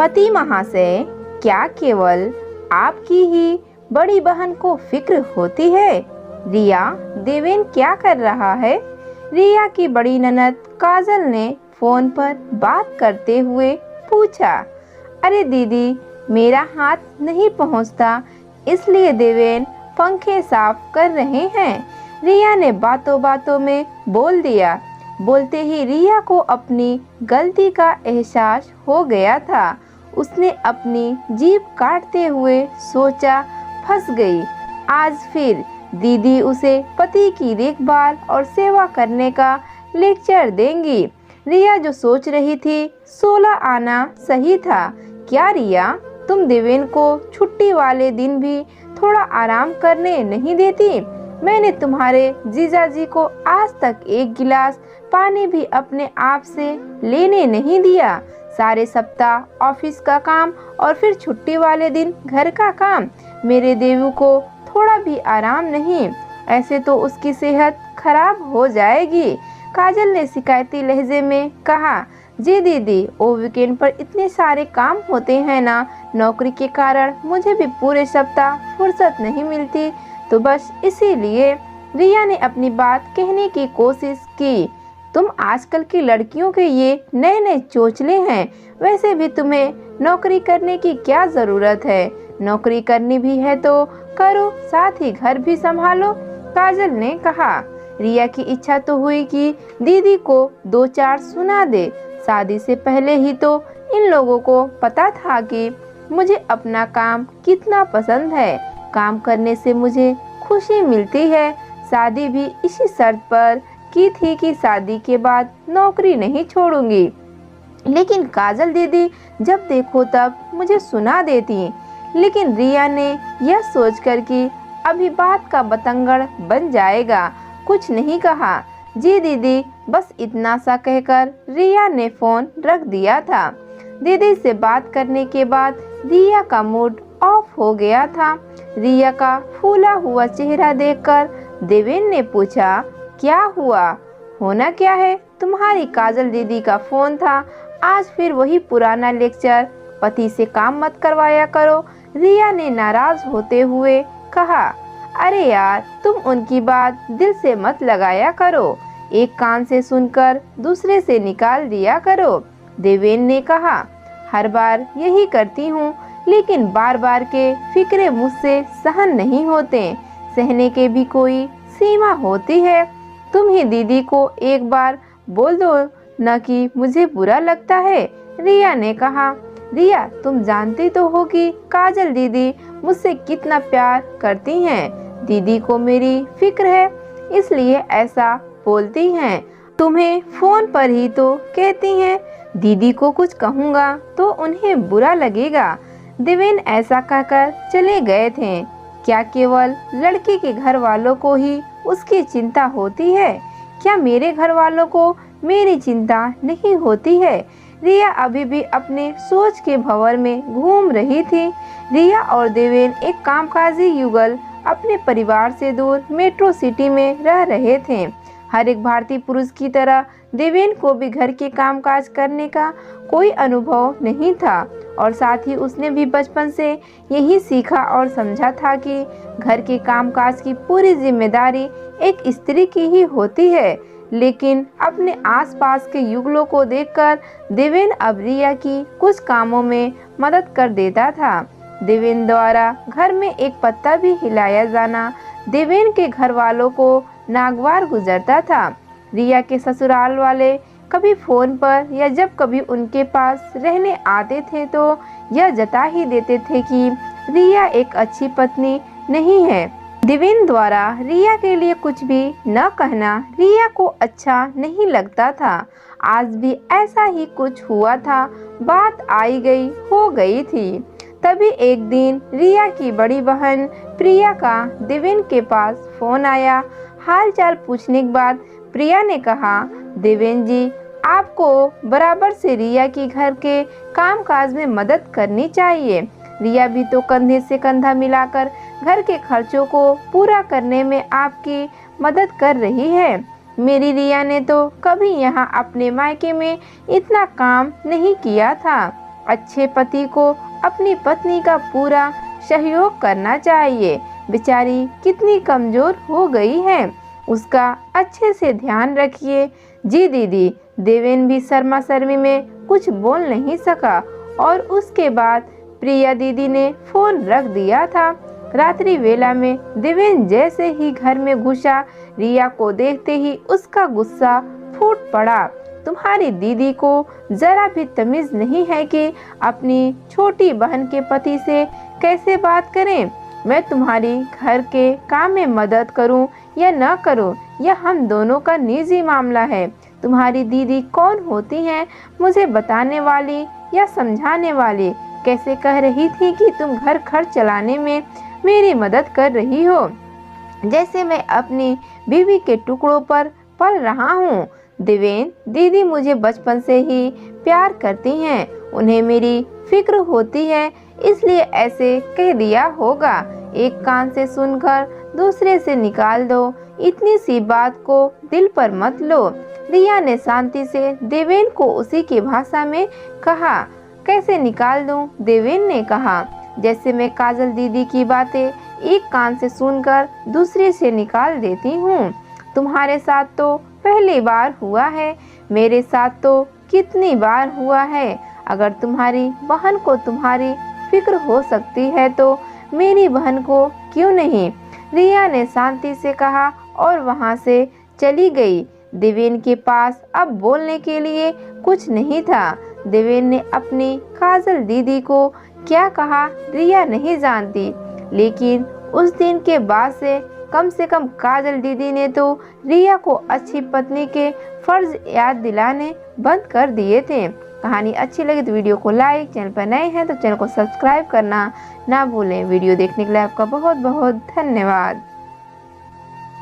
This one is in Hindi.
पति महाशय, क्या केवल आपकी ही बड़ी बहन को फिक्र होती है? रिया, देवेन क्या कर रहा है? रिया की बड़ी ननद काजल ने फोन पर बात करते हुए पूछा। अरे दीदी, मेरा हाथ नहीं पहुंचता, इसलिए देवेन पंखे साफ कर रहे हैं, रिया ने बातों बातों में बोल दिया। बोलते ही रिया को अपनी गलती का एहसास हो गया था। उसने अपनी जीभ काटते हुए सोचा, फंस गई। आज फिर दीदी उसे पति की देखभाल और सेवा करने का लेक्चर देंगी। रिया जो सोच रही थी 16 आना सही था। क्या रिया, तुम देवेन को छुट्टी वाले दिन भी थोड़ा आराम करने नहीं देती? मैंने तुम्हारे जीजाजी को आज तक एक गिलास पानी भी अपने आप से लेने नहीं दिया। सारे सप्ताह ऑफिस का काम और फिर छुट्टी वाले दिन घर का काम। मेरे देवू को थोड़ा भी आराम नहीं, ऐसे तो उसकी सेहत खराब हो जाएगी। काजल ने शिकायती लहजे में कहा। जी दीदी, वो वीकेंड पर इतने सारे काम होते हैं ना, नौकरी के कारण मुझे भी पूरे सप्ताह फुर्सत नहीं मिलती, तो बस इसीलिए रिया ने अपनी बात कहने की कोशिश की। तुम आजकल की लड़कियों के ये नए नए चोचले हैं। वैसे भी तुम्हें नौकरी करने की क्या ज़रूरत है? नौकरी करनी भी है तो करो, साथ ही घर भी संभालो, काजल ने कहा। रिया की इच्छा तो हुई कि दीदी को 2-4 सुना दे। शादी से पहले ही तो इन लोगों को पता था कि मुझे अपना काम कितना पसंद है। काम करने से मुझे खुशी मिलती है। शादी भी इसी शर्त पर की थी कि शादी के बाद नौकरी नहीं छोड़ूंगी। लेकिन काजल दीदी जब देखो तब मुझे सुना देती। लेकिन रिया ने यह सोचकर कि अभी बात का बतंगड़ बन जाएगा, कुछ नहीं कहा। जी दीदी, बस इतना सा कहकर रिया ने फोन रख दिया था। दीदी से बात करने के बाद रिया का मूड ऑफ हो गया था। रिया का फूला हुआ चेहरा देखकर देवेन ने पूछा, क्या हुआ? होना क्या है? तुम्हारी काजल दीदी का फोन था, आज फिर वही पुराना लेक्चर, पति से काम मत करवाया करो, रिया ने नाराज होते हुए कहा। अरे यार, तुम उनकी बात दिल से मत लगाया करो, एक कान से सुनकर दूसरे से निकाल दिया करो, देवेन ने कहा। हर बार यही करती हूँ, लेकिन बार बार के फिक्रे मुझसे सहन नहीं होते। सहने के भी कोई सीमा होती है। तुम ही दीदी को एक बार बोल दो न कि मुझे बुरा लगता है, रिया ने कहा। रिया, तुम जानती तो हो कि काजल दीदी मुझसे कितना प्यार करती हैं। दीदी को मेरी फिक्र है, इसलिए ऐसा बोलती हैं। तुम्हें फोन पर ही तो कहती हैं, दीदी को कुछ कहूँगा तो उन्हें बुरा लगेगा। देवेन ऐसा कहकर चले गए थे। क्या केवल लड़की के घर वालों को ही उसकी चिंता होती है? क्या मेरे घर वालों को मेरी चिंता नहीं होती है? रिया अभी भी अपने सोच के भंवर में घूम रही थी। रिया और देवेन एक कामकाजी युगल अपने परिवार से दूर मेट्रो सिटी में रह रहे थे। हर एक भारतीय पुरुष की तरह देवेन को भी घर के कामकाज करने का कोई अनुभव नहीं था और साथ ही उसने भी बचपन से यही सीखा और समझा था कि घर के कामकाज की पूरी जिम्मेदारी एक स्त्री की ही होती है। लेकिन अपने आसपास के युगलों को देखकर देवेन अब रिया की कुछ कामों में मदद कर देता था। देवेन द्वारा घर में एक पत्ता भी हिलाया जाना देवेन के घर वालों को नागवार गुजरता था। रिया के ससुराल वाले कभी फोन पर या जब कभी उनके पास रहने आते थे तो यह जता ही देते थे कि रिया एक अच्छी पत्नी नहीं है। देवेन द्वारा रिया के लिए कुछ भी न कहना रिया को अच्छा नहीं लगता था। आज भी ऐसा ही कुछ हुआ था। बात आई गई हो गई थी। तभी एक दिन रिया की बड़ी बहन प्रिया का देवेन के पास फोन आया। हालचाल पूछने के बाद प्रिया ने कहा, देवेन जी, आपको बराबर से रिया की घर के कामकाज में मदद करनी चाहिए। रिया भी तो कंधे से कंधा मिलाकर घर के खर्चों को पूरा करने में आपकी मदद कर रही है। मेरी रिया ने तो कभी यहाँ अपने मायके में इतना काम नहीं किया था। अच्छे पति को अपनी पत्नी का पूरा सहयोग करना चाहिए। बेचारी कितनी कमजोर हो गई है, उसका अच्छे से ध्यान रखिए। जी दीदी। देवेन भी शर्मा शर्मी में कुछ बोल नहीं सका और उसके बाद प्रिया दीदी ने फोन रख दिया था। रात्रि वेला में देवेन जैसे ही घर में घुसा, रिया को देखते ही उसका गुस्सा फूट पड़ा। तुम्हारी दीदी को जरा भी तमीज नहीं है कि अपनी छोटी बहन के पति से कैसे बात करें। मैं तुम्हारी घर के काम में मदद करूं या न करूं, यह हम दोनों का निजी मामला है। तुम्हारी दीदी कौन होती हैं, मुझे बताने वाली या समझाने वाली? कैसे कह रही थी कि तुम घर खर्च चलाने में मेरी मदद कर रही हो, जैसे मैं अपनी बीवी के टुकड़ों पर पल रहा हूँ। देवेन, दीदी मुझे बचपन से ही प्यार करती हैं, उन्हें मेरी फिक्र होती है, इसलिए ऐसे कह दिया होगा। एक कान से सुनकर दूसरे से निकाल दो, इतनी सी बात को दिल पर मत लो। रिया ने शांति से देवेन को उसी की भाषा में कहा। कैसे निकाल दूं? देवेन ने कहा। जैसे मैं काजल दीदी की बातें एक कान से सुनकर दूसरे से निकाल देती हूँ। तुम्हारे साथ तो पहली बार हुआ है, मेरे साथ तो कितनी बार हुआ है। अगर तुम्हारी बहन को तुम्हारी फिक्र हो सकती है तो मेरी बहन को क्यों नहीं? रिया ने शांति से कहा और वहां से चली गई। देवेन के पास अब बोलने के लिए कुछ नहीं था। देवेन ने अपनी काजल दीदी को क्या कहा रिया नहीं जानती, लेकिन उस दिन के बाद से कम काजल दीदी ने तो रिया को अच्छी पत्नी के फर्ज याद दिलाने बंद कर दिए थे। कहानी अच्छी लगी तो वीडियो को लाइक, चैनल पर नए हैं तो चैनल को सब्सक्राइब करना ना भूलें। वीडियो देखने के लिए आपका बहुत बहुत धन्यवाद।